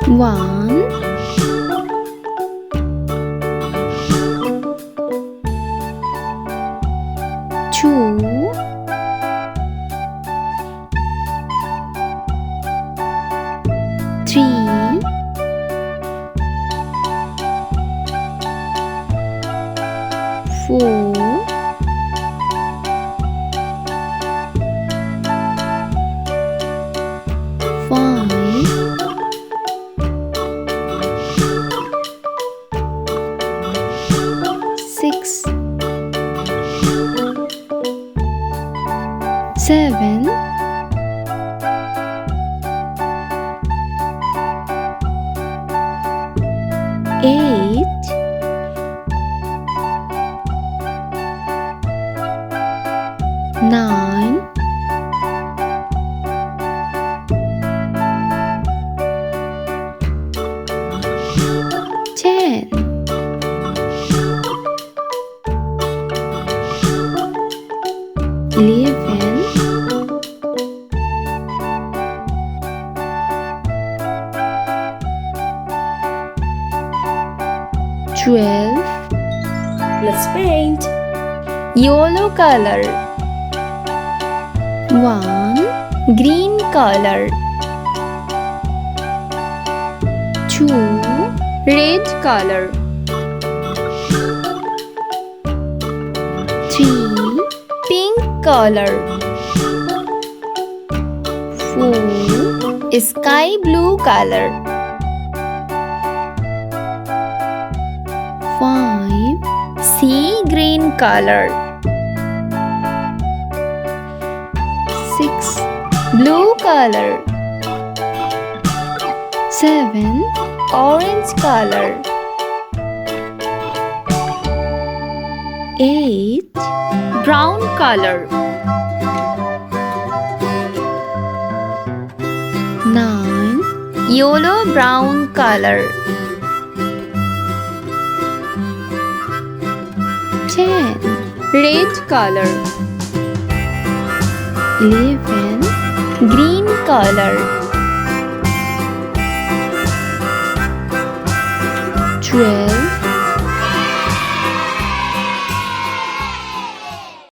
1, 2, 3, 4, 5, 6, 7, 8, 9, 10, 11, 12. Let's paint. Yellow color. 1, green color. 2, red color. 3, pink color. 4, sky blue color. 5, sea green color. 6, blue color. 7, orange color. 8, brown color. 9, yellow brown color. 10, red color. 11, green color. 12,